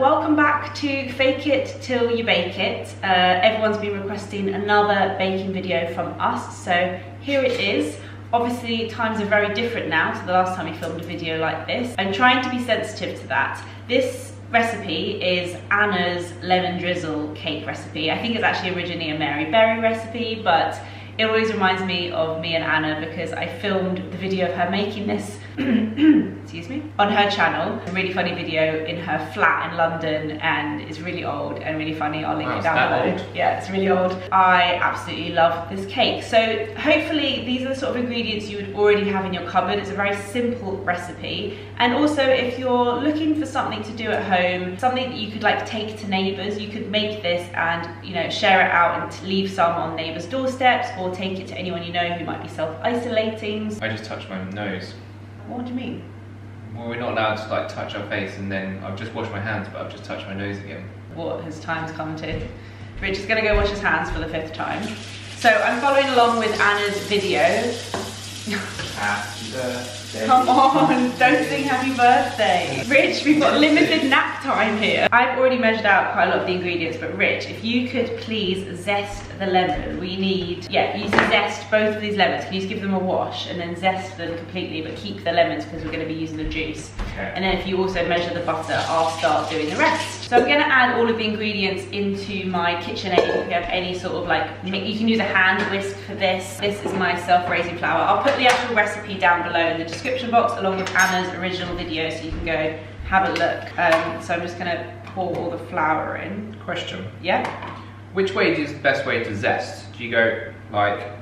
welcome back to Fake It Till You Bake It. Everyone's been requesting another baking video from us, so here it is. Obviously times are very different now to the last time we filmed a video like this. I'm trying to be sensitive to that. This recipe is Anna's lemon drizzle cake recipe. I think it's actually originally a Mary Berry recipe, but it always reminds me of me and Anna because I filmed the video of her making this excuse me, on her channel. A really funny video in her flat in London, and it's really old and really funny. I'll link it down below. Yeah, it's really old. I absolutely love this cake. So hopefully these are the sort of ingredients you would already have in your cupboard. It's a very simple recipe. And also if you're looking for something to do at home, something that you could like take to neighbours, you could make this and, you know, share it out and leave some on neighbours' doorsteps, or take it to anyone you know who might be self-isolating. I just touched my nose. What do you mean? Well, we're not allowed to like touch our face, and then I've just washed my hands, but I've just touched my nose again. What his time's come to. Rich is gonna go wash his hands for the 5th time. So I'm following along with Anna's video. Happy birthday. Come on, don't sing happy birthday. Rich, we've got limited nap time here. I've already measured out quite a lot of the ingredients, but Rich, if you could please zest the lemon. We need, you need to zest both of these lemons. Can you just give them a wash and then zest them completely, but keep the lemons because we're going to be using the juice. Okay. And then if you also measure the butter, I'll start doing the rest. So I'm going to add all of the ingredients into my KitchenAid. If you have any sort of like, you can use a hand whisk for this. This is my self-raising flour. I'll put the actual recipe down below in the description box along with Anna's original video, so you can go have a look. So I'm just going to pour all the flour in. Question. Yeah? Which way is the best way to zest? Do you go like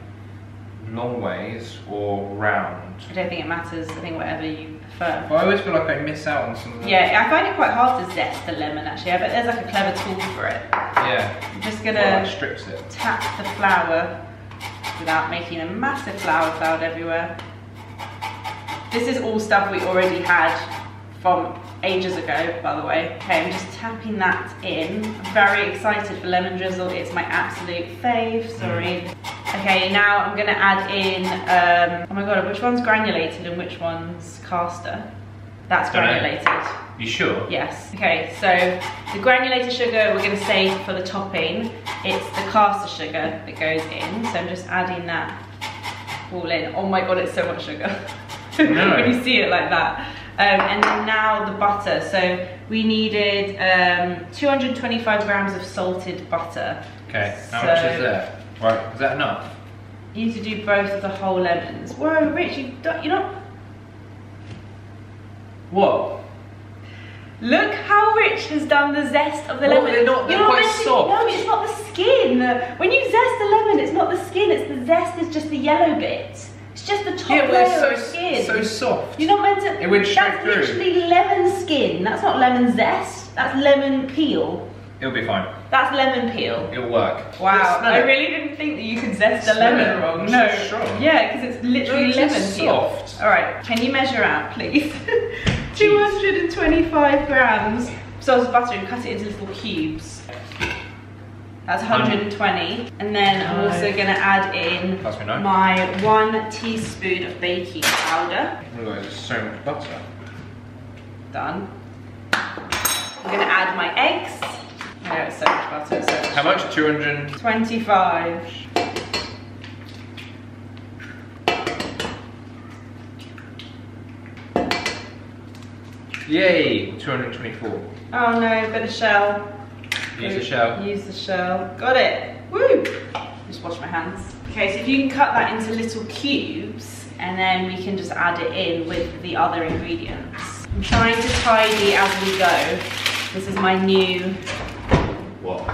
long ways or round? I don't think it matters. I think whatever you prefer. Well, I always feel like I miss out on some of the... Yeah, I find it quite hard to zest the lemon actually. I bet there's like a clever tool for it. Yeah. I'm just gonna like strips it. tap the flour without making a massive flour cloud everywhere. This is all stuff we already had from ages ago, by the way. Okay, I'm just tapping that in. I'm very excited for lemon drizzle. It's my absolute fave, sorry. Okay, now I'm gonna add in, oh my god, which one's granulated and which one's caster? That's granulated. You sure? Yes. Okay, so the granulated sugar we're gonna save for the topping. It's the caster sugar that goes in. So I'm just adding that all in. Oh my god, it's so much sugar. No. When you see it like that. And then now the butter. So we needed 225 grams of salted butter. Okay, how much is there? Right, is that enough? You need to do both of the whole lemons. Whoa, Rich, you're not... What? Look how Rich has done the zest of the lemon. They're quite soft. No, it's not the skin. When you zest the lemon, it's not the skin, it's the zest, is just the yellow bit. It's just the top layer of skin. So soft. You're not meant to... It went straight That's through. literally lemon skin. That's not lemon zest. That's lemon peel. It'll be fine. That's lemon peel. It'll work. Wow, I really didn't think that you could zest the lemon wrong. No. So strong. Yeah, because it's literally lemon peel. Soft. Alright, can you measure out, please? 225 grams of salted butter and cut it into little cubes. That's 120. And then I'm also going to add in my 1 teaspoon of baking powder. Oh, there's so much butter. Done. I'm going to add my eggs. I know it's so much butter. So how much? 225. Yay! 224. Oh no, bit of shell. Use the shell. Use the shell. Got it. Woo! Just wash my hands. Okay, so if you can cut that into little cubes, and then we can just add it in with the other ingredients. I'm trying to tidy as we go. This is my new... What?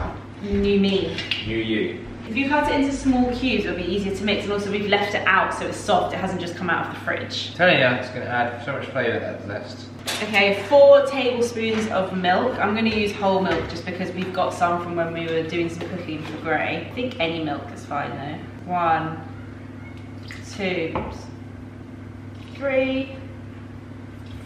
New me. New you. If you cut it into small cubes, it'll be easier to mix, and also we've left it out so it's soft. It hasn't just come out of the fridge. I'm telling you, it's going to add so much flavour, that zest. Okay, 4 tablespoons of milk. I'm going to use whole milk just because we've got some from when we were doing some cooking for Gray. I think any milk is fine though. 1, 2, 3,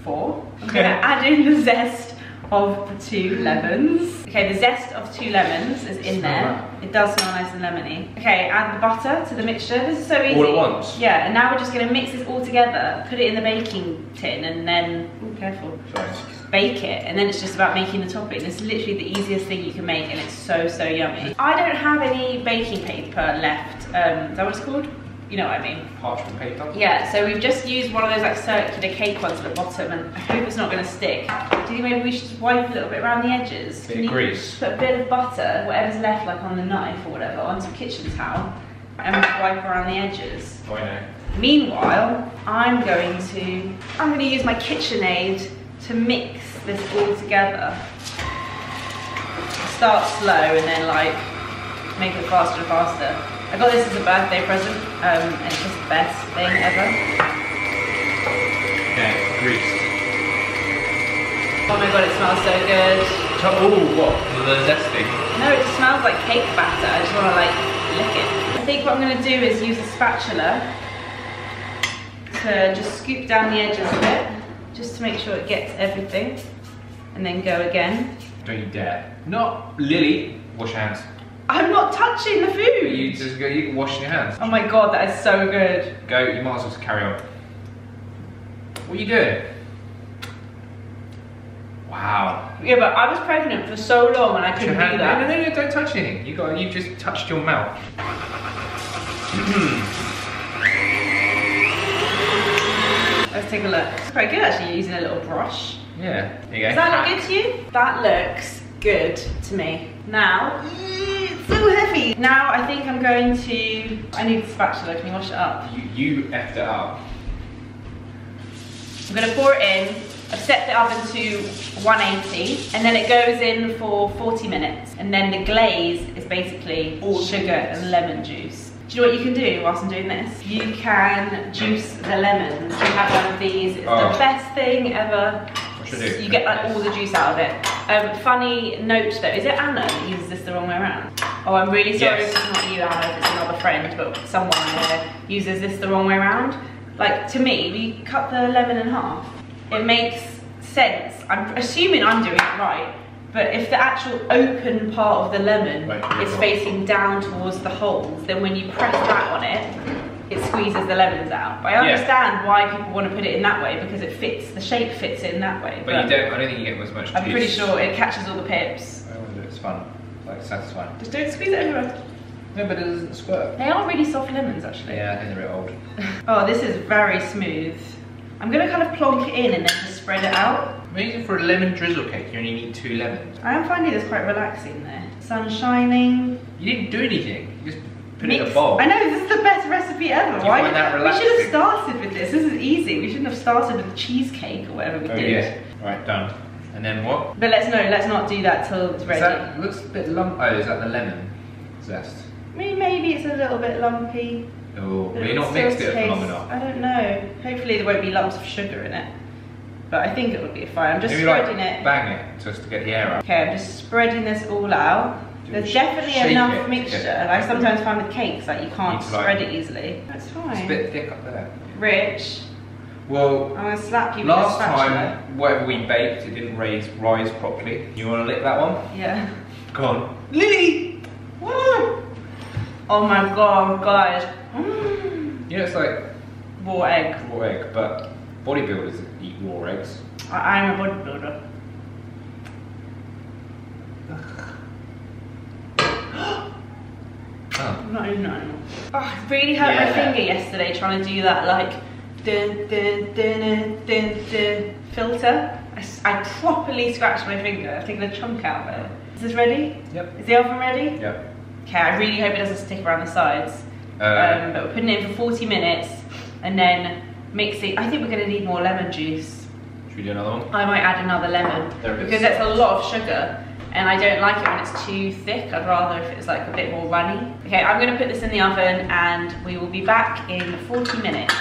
4. I'm going to add in the zest of the 2 lemons. Okay, the zest of 2 lemons is in there. It does smell nice and lemony. Okay, add the butter to the mixture. This is so easy. All at once? Yeah, and now we're just going to mix this all together, put it in the baking tin, and then... Oh, careful. Sorry. bake it, and then it's just about making the topping. It's literally the easiest thing you can make, and it's so yummy. I don't have any baking paper left. Is that what it's called? You know what I mean? Parchment paper? Yeah, so we've just used one of those like circular cake ones at the bottom, and I hope it's not going to stick. Do you think maybe we should just wipe a little bit around the edges? Bit of grease. Put a bit of butter, whatever's left like on the knife or whatever, onto a kitchen towel, and wipe around the edges. Oh, I know. Meanwhile, I'm going to use my KitchenAid to mix this all together. Start slow and then like make it faster and faster. I got this as a birthday present, and it's just the best thing ever. Okay, greased. Oh my god, it smells so good. Oh, what? The zesty? No, it just smells like cake batter. I just want to like lick it. I think what I'm going to do is use a spatula to just scoop down the edges a bit, just to make sure it gets everything, and then go again. Don't you dare. Not Lily. Wash your hands. I'm not touching the food! You just go, you can wash your hands. Oh my god, that is so good. Go, you might as well just carry on. What are you doing? Wow. Yeah, but I was pregnant for so long and I couldn't do that. No, don't touch anything. You just touched your mouth. Let's take a look. It's quite good actually, using a little brush. Yeah, there you go. Does that look good to you? That looks good to me. Now, it's so heavy. Now I think I'm going to, I need a spatula, can you wash it up? You effed it up. I'm gonna pour it in. I've set the oven to 180 and then it goes in for 40 minutes. And then the glaze is basically all sugar and lemon juice. Do you know what you can do whilst I'm doing this? You can juice the lemons. You have one of these, it's the best thing ever. What should I do? You get like all the juice out of it. Funny note though, is it Anna that uses this the wrong way around? Oh, I'm really sorry if it's not you, Anna, if it's another friend, but someone uses this the wrong way around. Like, to me, we cut the lemon in half. It makes sense. I'm assuming I'm doing it right, but if the actual open part of the lemon is facing down towards the holes, then when you press that on it, it squeezes the lemons out. But I understand why people want to put it in that way, because it fits, the shape fits in that way. But I don't think you get as much juice. I'm pretty sure it catches all the pips. It's fun. It's like satisfying. Just don't squeeze it everywhere. No, but it doesn't squirt. They are really soft lemons, actually. Yeah, I think they're a bit old. Oh, this is very smooth. I'm going to kind of plonk it in and then just spread it out. Maybe for a lemon drizzle cake, you only need 2 lemons. I am finding this quite relaxing there. Sun shining. You didn't do anything. You just put it in a bowl. I know, this is the best recipe ever. You find that relaxing? We should have started with this. This is easy. We shouldn't have started with the cheesecake or whatever we did. Yeah. Right, done. And then what? But let's not do that till it's ready. That looks a bit lumpy. Oh, is that the lemon zest? I mean, maybe it's a little bit lumpy. Oh, but you're not mixed it for long enough. I don't know. Hopefully there won't be lumps of sugar in it. But I think it would be fine. I'm just maybe spreading like it. Bang it just to get the air out. Okay, I'm just spreading this all out. There's definitely enough mixture. I sometimes find with cakes like you can't spread it easily. That's fine. It's a bit thick up there. Rich. Well, I'm gonna slap you with a spatula. Last time, whatever we baked, it didn't rise properly. You want to lick that one? Yeah. Go on. Lily! Woo! Oh my god, guys. You know, it's like raw egg. Raw egg, but bodybuilders eat raw eggs. I'm a bodybuilder. Oh. Not even animal. Oh, I really hurt my finger yesterday trying to do that like filter. I properly scratched my finger. I've taken a chunk out of it. Is this ready? Yep. Is the oven ready? Yep. Okay, I really hope it doesn't stick around the sides. But we're putting it in for 40 minutes and then mixing. I think we're going to need more lemon juice. Should we do another one? I might add another lemon. There it is. Because that's a lot of sugar. And I don't like it when it's too thick. I'd rather if it's like a bit more runny. Okay, I'm going to put this in the oven and we will be back in 40 minutes.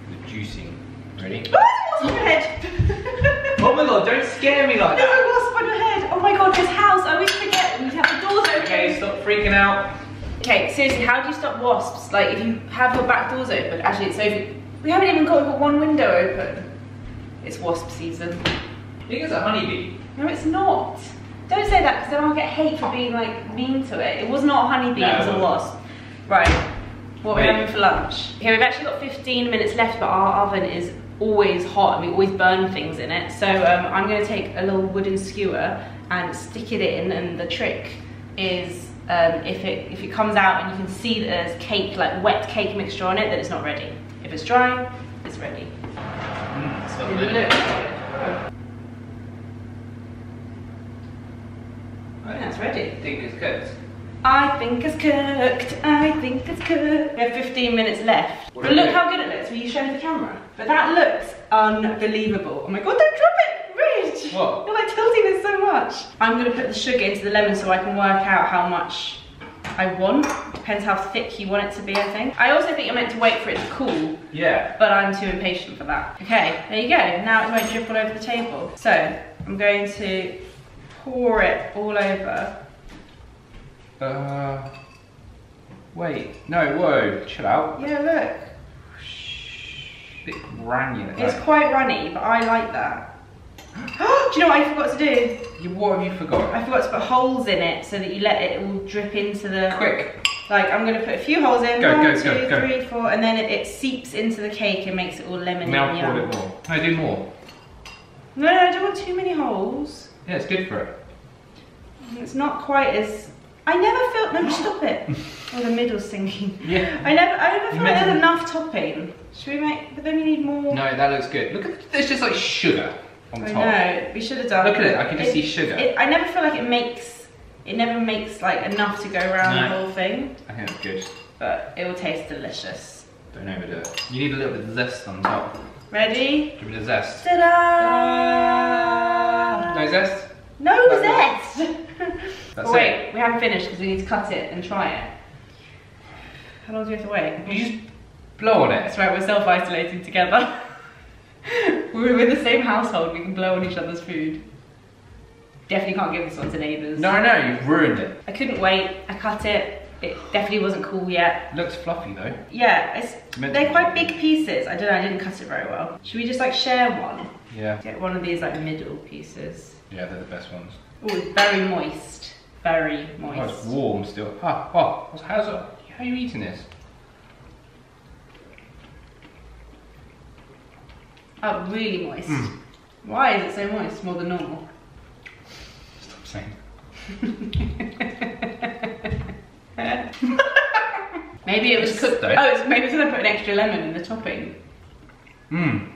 The juicing. Ready? Oh, wasp on your head! Oh my god, don't scare me like There's that! a wasp on your head! Oh my god, this house, I always forget. We need to have the doors open. Okay, stop freaking out. Okay, seriously, how do you stop wasps? Like, if you have your back doors open, actually it's over. We haven't even got one window open. It's wasp season. I think it's a honeybee. No, it's not. Don't say that because then I'll get hate for being like mean to it. It was not a honeybee, it was a wasp. Right, what are we having for lunch? Okay, we've actually got 15 minutes left, but our oven is always hot and we always burn things in it. So I'm going to take a little wooden skewer and stick it in, and the trick is if it comes out and you can see that there's cake, like wet cake mixture on it, then it's not ready. If it's dry, it's ready. I think that's ready. I think it's cooked. I think it's cooked. I think it's cooked. We have 15 minutes left. But look how good it looks. Will you show the camera? But that looks unbelievable. Oh my god, don't drop it, Ridge! What? You're like tilting it so much. I'm gonna put the sugar into the lemon so I can work out how much I want. Depends how thick you want it to be, I think. I also think you're meant to wait for it to cool. Yeah. But I'm too impatient for that. Okay, there you go. Now it won't drip all over the table. So I'm going to pour it all over. Wait, no, whoa, chill out. Yeah, look. Bit granular. It's quite runny, but I like that. Do you know what I forgot to do? What have you forgot? I forgot to put holes in it so that you let it all drip into the... Quick. Like, I'm going to put a few holes in. Go, One, go, two, go, go. 3, 4, and then it seeps into the cake and makes it all lemony. Now and pour yum. it more. No, do more. No, I don't want too many holes. Yeah, it's good for it. It's not quite as... I never felt... No, stop it. Oh, the middle's sinking. Yeah. I never feel like there's enough topping. Should we make... But then you need more... No, that looks good. Look at... There's just like sugar on top. I know. We should have done... Look at it. I can just see sugar. I never feel like it makes... It never makes like enough to go around the whole thing. I think that's good. But it will taste delicious. Don't overdo it. You need a little bit of zest on top. Ready? Give it a zest. Ta-da! No zest? No zest! That's wait, we haven't finished because we need to cut it and try it. How long do we have to wait? You just blow on it. That's right, we're self-isolating together. We're in the same household, we can blow on each other's food. Definitely can't give this one to neighbours. No, you've ruined it. I couldn't wait, I cut it. It definitely wasn't cool yet. Looks fluffy though. Yeah, they're quite big pieces. I don't know, I didn't cut it very well. Should we just like share one? Yeah. Get one of these like middle pieces. Yeah, they're the best ones. Oh, it's very moist. Very moist. Oh, it's warm still. How are you eating this? Oh, really moist. Mm. Why is it so moist? More than normal. Stop saying. Maybe it was It's cooked though. Oh, maybe because I put an extra lemon in the topping. Mmm.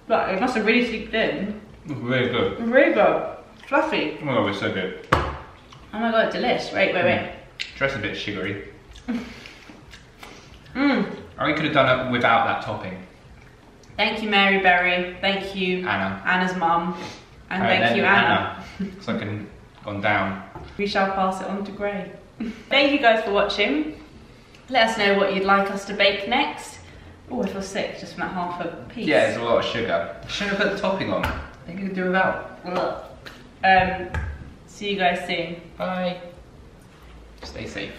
But it must have really seeped in. It's really good. Really good. Fluffy. Oh my god, it's so good. Oh my god, delish. Wait. Just a bit sugary. Mmm. I could have done it without that topping. Thank you, Mary Berry. Thank you, Anna. Anna's mum. And Alright, thank you, Anna. It's like gone down. We shall pass it on to Gray. Thank you guys for watching. Let us know what you'd like us to bake next. Oh, I feel sick just from that half a piece. Yeah, it's a lot of sugar. Shouldn't have put the topping on. I think you could do without. See you guys soon. Bye. Stay safe.